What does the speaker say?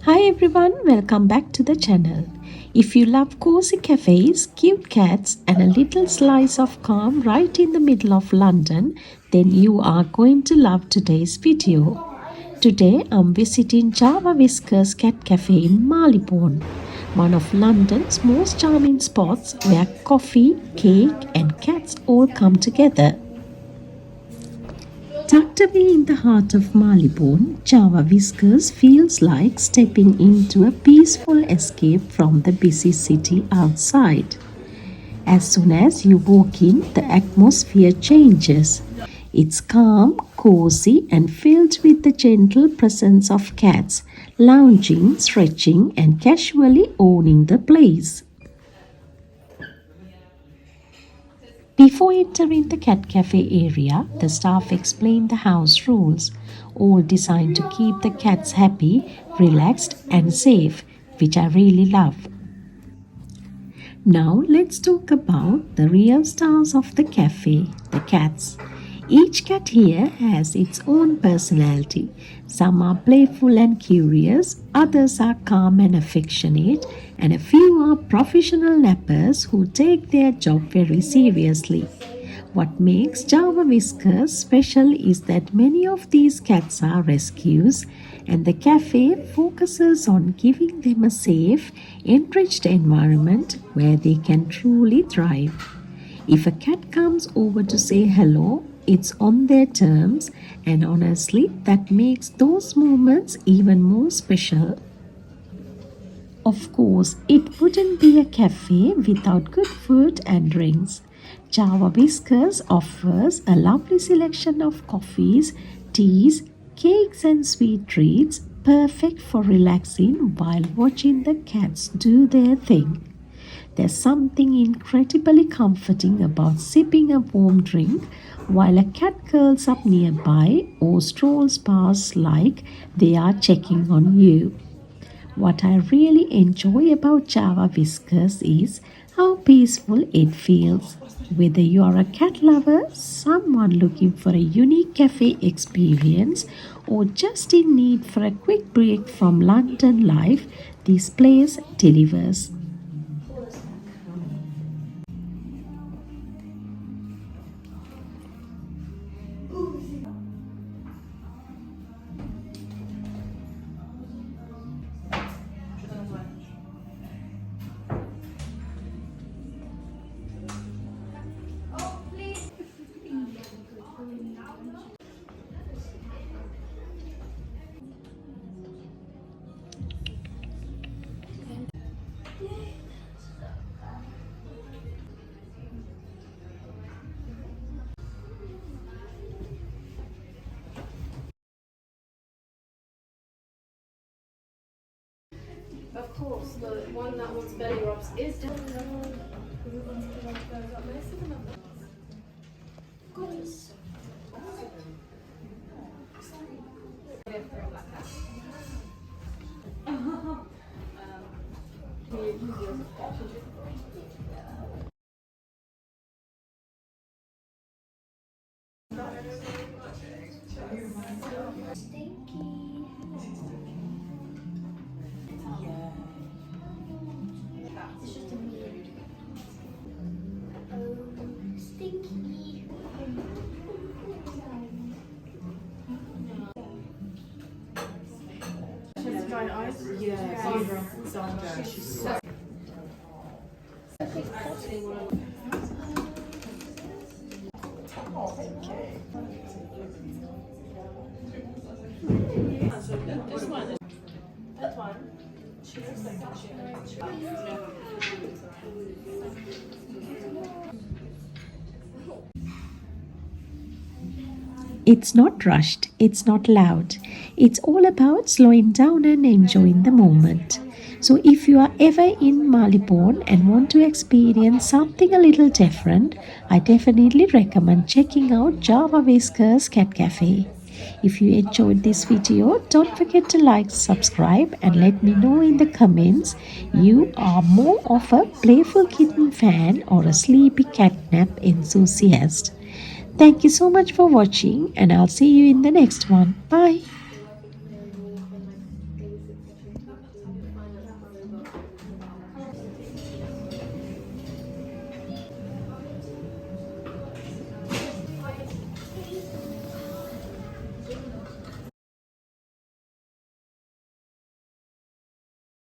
Hi everyone, welcome back to the channel. If you love cozy cafes, cute cats, and a little slice of calm right in the middle of London, then you are going to love today's video. Today I'm visiting Jawa Whiskers Cat Café in Marylebone, one of London's most charming spots where coffee, cake, and cats all come together. Tucked away in the heart of Marylebone, Jawa Whiskers feels like stepping into a peaceful escape from the busy city outside. As soon as you walk in, the atmosphere changes. It's calm, cozy, and filled with the gentle presence of cats lounging, stretching, and casually owning the place. Before entering the cat cafe area, the staff explained the house rules, all designed to keep the cats happy, relaxed, and safe, which I really love. Now let's talk about the real stars of the cafe, the cats. Each cat here has its own personality. Some are playful and curious, others are calm and affectionate, and a few are professional nappers who take their job very seriously. What makes Java Whiskers special is that many of these cats are rescues, and the cafe focuses on giving them a safe, enriched environment where they can truly thrive. If a cat comes over to say hello, it's on their terms, and honestly, that makes those moments even more special. Of course, it wouldn't be a cafe without good food and drinks. Java Whiskers offers a lovely selection of coffees, teas, cakes, and sweet treats, perfect for relaxing while watching the cats do their thing. There's something incredibly comforting about sipping a warm drink while a cat curls up nearby or strolls past like they are checking on you. What I really enjoy about Java Whiskers is how peaceful it feels. Whether you are a cat lover, someone looking for a unique cafe experience, or just in need for a quick break from London life, this place delivers. Of course, the one that wants belly rubs is definitely. Stinky. She's giant eyes. Yeah, Sandra. She's so. Oh, thank you. This one. That one. She looks like that. It's not rushed, it's not loud. It's all about slowing down and enjoying the moment. So, if you are ever in Marylebone and want to experience something a little different, I definitely recommend checking out Java Whiskers Cat Cafe. If you enjoyed this video, don't forget to like, subscribe, and let me know in the comments you are more of a playful kitten fan or a sleepy catnap enthusiast. Thank you so much for watching, and I'll see you in the next one. Bye.